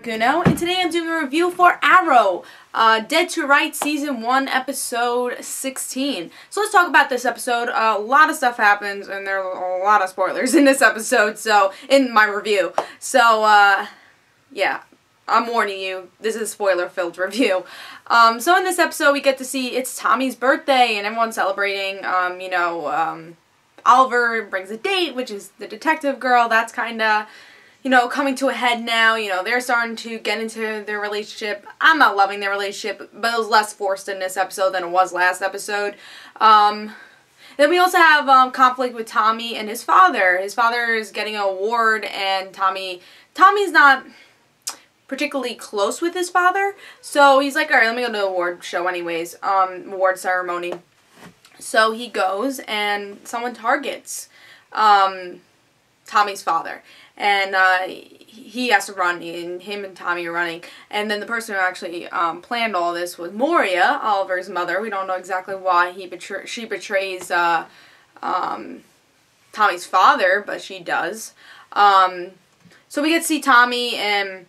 Kuno, and today I'm doing a review for Arrow, Dead to Rights Season 1, Episode 16. So let's talk about this episode. A lot of stuff happens, and there are a lot of spoilers in this episode, so, in my review. So, yeah, I'm warning you, this is a spoiler-filled review. So in this episode, we get to see it's Tommy's birthday, and everyone's celebrating, Oliver brings a date, which is the detective girl. That's kinda, coming to a head now. They're starting to get into their relationship. I'm not loving their relationship, but it was less forced in this episode than it was last episode. Then we also have conflict with Tommy and his father. His father is getting an award, and Tommy's not particularly close with his father. So he's like, alright, let me go to the award show anyways, award ceremony. So he goes, and someone targets Tommy's father. And he has to run, and him and Tommy are running. And then the person who actually planned all this was Moria, Oliver's mother. We don't know exactly why she betrays Tommy's father, but she does. So we get to see Tommy and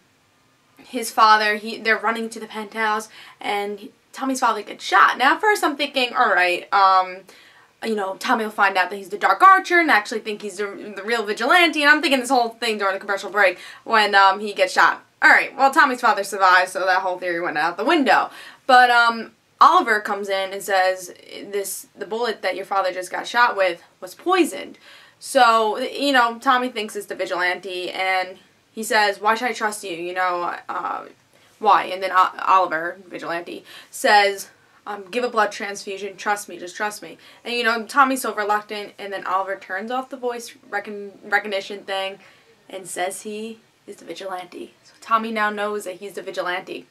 his father. They're running to the penthouse, and Tommy's father gets shot. Now, at first I'm thinking, alright, Tommy will find out that he's the Dark Archer and actually think he's the real vigilante, and I'm thinking this whole thing during the commercial break when he gets shot. Alright, well, Tommy's father survives, so that whole theory went out the window. But Oliver comes in and says, the bullet that your father just got shot with was poisoned. So, Tommy thinks it's the vigilante, and he says, why should I trust you? Why? And then Oliver, vigilante, says, give a blood transfusion, trust me, just trust me. And Tommy's so reluctant, and then Oliver turns off the voice recognition thing and says he is the vigilante. So Tommy now knows that he's the vigilante.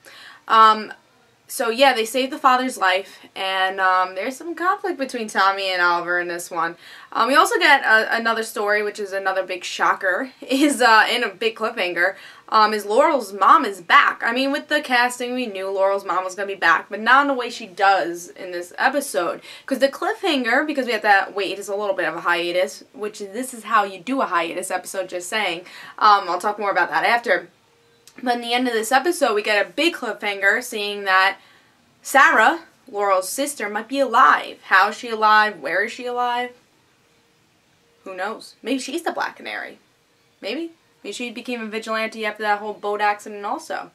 So yeah, they saved the father's life, and there's some conflict between Tommy and Oliver in this one. We also get another story, which is another big shocker, is in a big cliffhanger, is Laurel's mom is back. I mean, with the casting, we knew Laurel's mom was going to be back, but not in the way she does in this episode. Because the cliffhanger, because we have to wait, it's a little bit of a hiatus, this is how you do a hiatus episode, just saying. I'll talk more about that after. But in the end of this episode, we get a big cliffhanger, seeing that Sarah, Laurel's sister, might be alive. How is she alive? Where is she alive? Who knows? Maybe she's the Black Canary. Maybe. Maybe she became a vigilante after that whole boat accident also.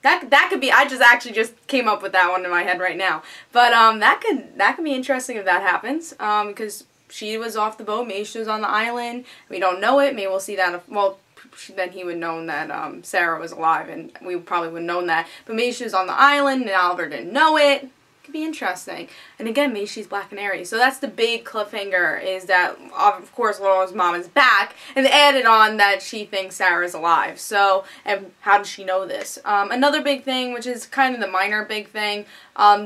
That could be, I just came up with that one in my head right now. But that could be interesting if that happens. Because she was off the boat, maybe she was on the island. We don't know it. Maybe we'll see that, well, then he would have known that Sarah was alive, and we probably would have known that. But maybe she was on the island, and Oliver didn't know it. Could be interesting. And again, maybe she's Black Canary. So that's the big cliffhanger, is that, of course, Laurel's mom is back, and they added on that she thinks Sarah's alive. So, and how does she know this? Another big thing, which is kind of the minor big thing,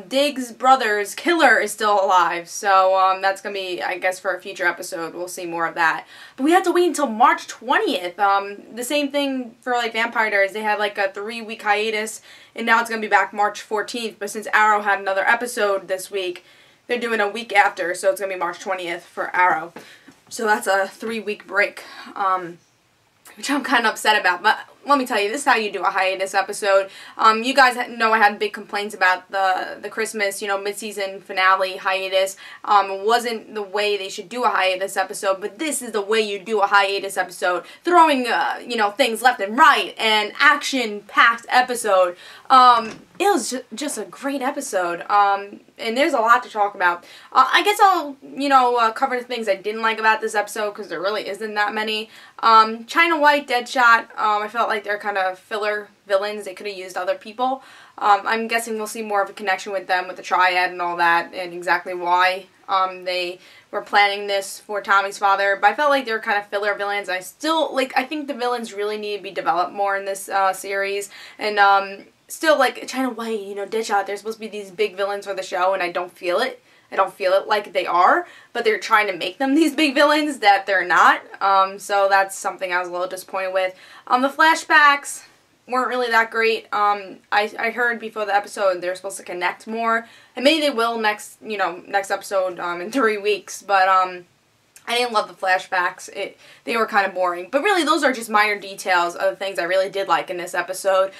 Diggs' brother's killer is still alive. So, that's going to be, I guess, for a future episode. We'll see more of that. But we have to wait until March 20th. The same thing for, Vampire Diaries. They had, a 3-week hiatus, and now it's going to be back March 14th. But since Arrow had another episode this week, they're doing a week after, so it's going to be March 20th for Arrow. So that's a 3-week break, which I'm kind of upset about. But let me tell you, this is how you do a hiatus episode. You guys know I had big complaints about the Christmas, mid-season finale hiatus. It wasn't the way they should do a hiatus episode, but this is the way you do a hiatus episode. Throwing, things left and right, and action-packed episode. It was just a great episode, and there's a lot to talk about. I guess I'll, cover the things I didn't like about this episode, because there really isn't that many. China White, Deadshot, I felt like they're kind of filler villains. They could have used other people. I'm guessing we'll see more of a connection with them, with the Triad and all that, and exactly why they were planning this for Tommy's father. But I felt like they were kind of filler villains. I think the villains really need to be developed more in this series, and still, China White, Deadshot, they're supposed to be these big villains for the show, and I don't feel it. I don't feel it like they are, but they're trying to make them these big villains that they're not. So that's something I was a little disappointed with. The flashbacks weren't really that great. I heard before the episode they're supposed to connect more, and maybe they will next episode in 3 weeks. But I didn't love the flashbacks. They were kind of boring. But really, those are just minor details of things I really did like in this episode.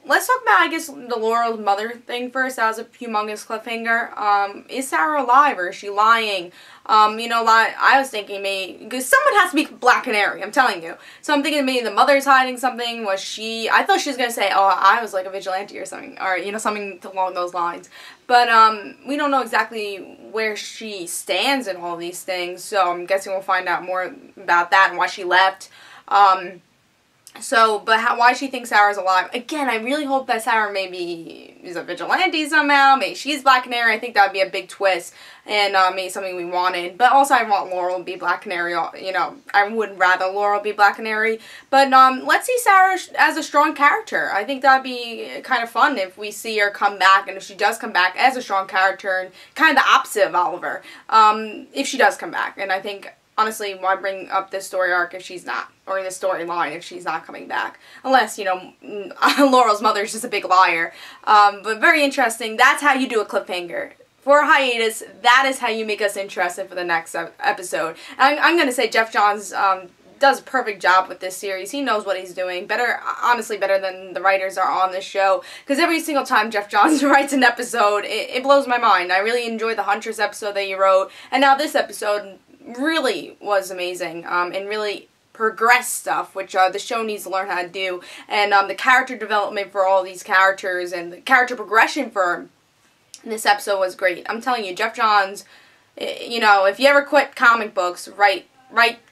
Let's talk about, I guess, the Laurel's mother thing first. That was a humongous cliffhanger. Is Sarah alive, or is she lying? You know, I was thinking maybe, because someone has to be Black Canary, I'm telling you. So I'm thinking maybe the mother's hiding something. I thought she was going to say, oh, I was like a vigilante or something, or, you know, something along those lines. But we don't know exactly where she stands in all these things, so I'm guessing we'll find out more about that and why she left. Why she thinks Sarah's alive. Again, I really hope that Sarah maybe is a vigilante somehow. Maybe she's Black Canary. I think that would be a big twist. And maybe something we wanted. But also I want Laurel to be Black Canary. You know, I would rather Laurel be Black Canary. But let's see Sarah as a strong character. I think that would be kind of fun if we see her come back. And if she does come back as a strong character. And kind of the opposite of Oliver. If she does come back. And I think, honestly, why bring up this story arc if she's not? Or in the storyline if she's not coming back. Unless, you know, Laurel's mother is just a big liar. But very interesting. That's how you do a cliffhanger. For a hiatus, that is how you make us interested for the next episode. And I'm going to say Jeff Johns does a perfect job with this series. He knows what he's doing. Honestly, better than the writers are on this show. Because every single time Jeff Johns writes an episode, it blows my mind. I really enjoyed the Huntress episode that he wrote. And now this episode really was amazing. And really progressed stuff, which the show needs to learn how to do. And the character development for all these characters and the character progression for this episode was great. I'm telling you, Jeff Johns, you know, if you ever quit comic books, write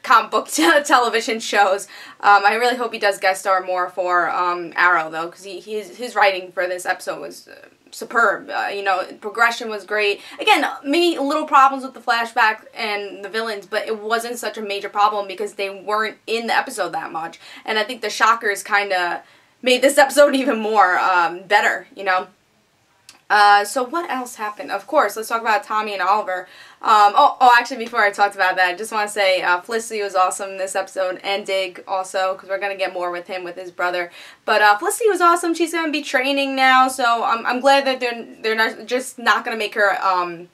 comic book television shows. I really hope he does guest star more for Arrow, though, because his writing for this episode was superb. You know, progression was great. Again, maybe little problems with the flashback and the villains, but it wasn't such a major problem because they weren't in the episode that much. And I think the shockers kind of made this episode even more better, you know. So what else happened? Of course, let's talk about Tommy and Oliver. Actually, before I talked about that, I just want to say Felicity was awesome in this episode, and Dig also, because we're going to get more with him with his brother. But Felicity was awesome. She's going to be training now, so I'm glad that they're not going to make her,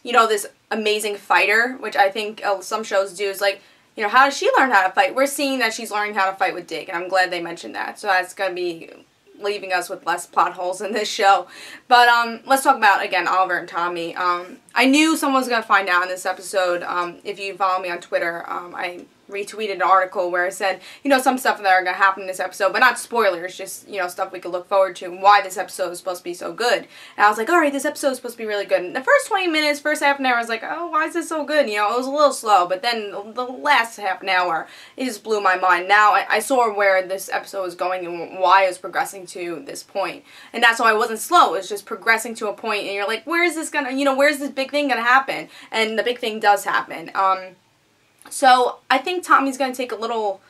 you know, this amazing fighter, which I think some shows do. Is like, you know, how does she learn how to fight? We're seeing that she's learning how to fight with Dig, and I'm glad they mentioned that. So that's going to be leaving us with less plot holes in this show. But let's talk about, again, Oliver and Tommy. I knew someone was going to find out in this episode. If you follow me on Twitter, I retweeted an article where it said, you know, some stuff that are going to happen in this episode, but not spoilers, just, you know, stuff we could look forward to and why this episode is supposed to be so good. And I was like, alright, this episode is supposed to be really good. And the first 20 minutes, first half an hour, I was like, oh, why is this so good? You know, it was a little slow, but then the last half an hour, it just blew my mind. Now, I saw where this episode was going and why it was progressing to this point. And that's why it wasn't slow, it was just progressing to a point, and you're like, where is this gonna, you know, where's this big thing gonna happen? And the big thing does happen. So I think Tommy's going to take a little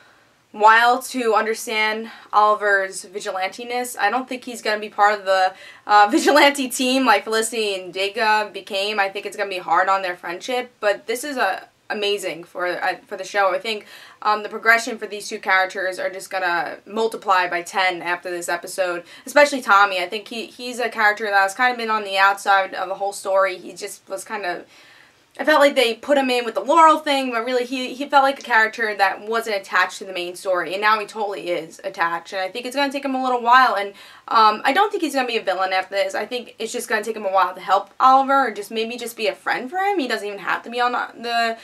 while to understand Oliver's vigilantiness. I don't think he's going to be part of the vigilante team like Felicity and Dig became. I think it's going to be hard on their friendship, but this is amazing for the show. I think the progression for these two characters are just going to multiply by 10 after this episode, especially Tommy. I think he's a character that has kind of been on the outside of the whole story. He just was kind of, I felt like they put him in with the Laurel thing, but really he felt like a character that wasn't attached to the main story, and now he totally is attached, and I think it's going to take him a little while, and I don't think he's going to be a villain after this. I think it's just going to take him a while to help Oliver, or maybe just be a friend for him. He doesn't even have to be on the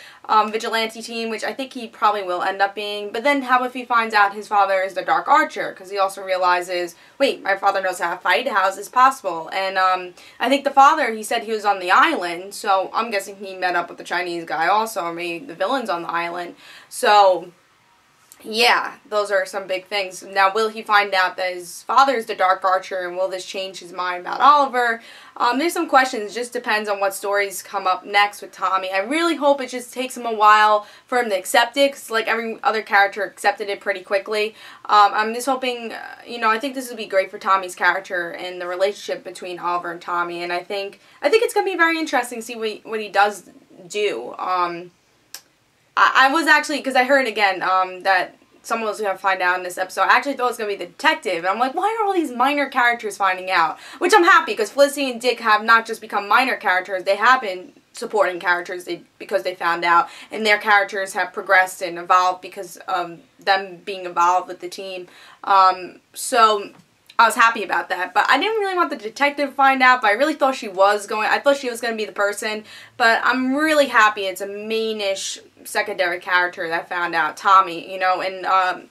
vigilante team, which I think he probably will end up being. But then how if he finds out his father is the Dark Archer? Because he also realizes, wait, my father knows how to fight? How is this possible? And I think the father, he said he was on the island, so I'm guessing he met up with the Chinese guy also, or maybe the villain's on the island. So yeah, those are some big things. Now, will he find out that his father is the Dark Archer, and will this change his mind about Oliver? There's some questions. It just depends on what stories come up next with Tommy. I really hope it just takes him a while for him to accept it, because like every other character accepted it pretty quickly. I'm just hoping, you know, I think this would be great for Tommy's character and the relationship between Oliver and Tommy, and I think it's going to be very interesting to see what he does do. I was actually, because I heard again that someone was going to find out in this episode. I actually thought it was going to be the detective. And I'm like, why are all these minor characters finding out? Which I'm happy, because Felicity and Dick have not just become minor characters. They have been supporting characters because they found out, and their characters have progressed and evolved because of them being involved with the team. So I was happy about that, but I didn't really want the detective to find out, but I really thought she was going to be the person, but I'm really happy it's a mainish secondary character that found out, Tommy, you know, and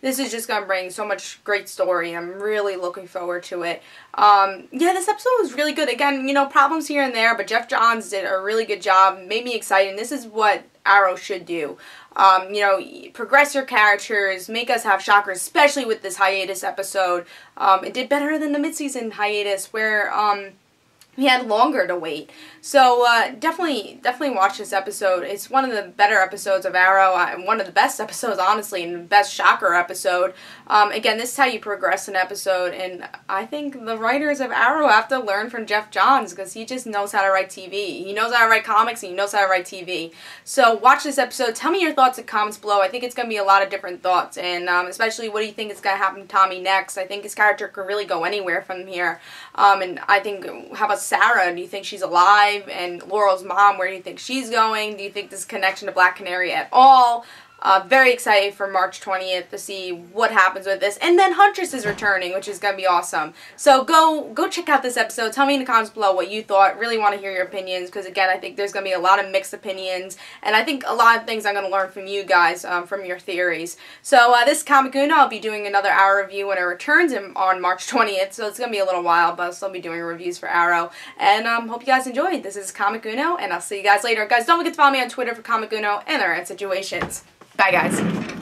this is just going to bring so much great story. I'm really looking forward to it. Yeah, this episode was really good. Again, you know, problems here and there, but Jeff Johns did a really good job. Made me excited. And this is what Arrow should do. You know, progress your characters, make us have shockers, especially with this hiatus episode. It did better than the mid-season hiatus where we had longer to wait. So definitely watch this episode. It's one of the better episodes of Arrow, one of the best episodes, honestly, and the best shocker episode. Again, this is how you progress an episode, and I think the writers of Arrow have to learn from Jeff Johns because he just knows how to write TV. He knows how to write comics, and he knows how to write TV. So watch this episode. Tell me your thoughts in comments below. I think it's going to be a lot of different thoughts, and especially what do you think is going to happen to Tommy next. I think his character could really go anywhere from here. And I think, how about Sarah? Do you think she's alive? And Laurel's mom, where do you think she's going? Do you think this connection to Black Canary at all? Very excited for March 20th to see what happens with this. And then Huntress is returning, which is going to be awesome. So go check out this episode. Tell me in the comments below what you thought. Really want to hear your opinions because, again, I think there's going to be a lot of mixed opinions. And I think a lot of things I'm going to learn from you guys, from your theories. So this is Comic Uno. I'll be doing another Arrow review when it returns on March 20th. So it's going to be a little while, but I'll still be doing reviews for Arrow. And hope you guys enjoyed. This is Comic Uno, and I'll see you guys later. Guys, don't forget to follow me on Twitter for Comic Uno and their situations. Bye, guys.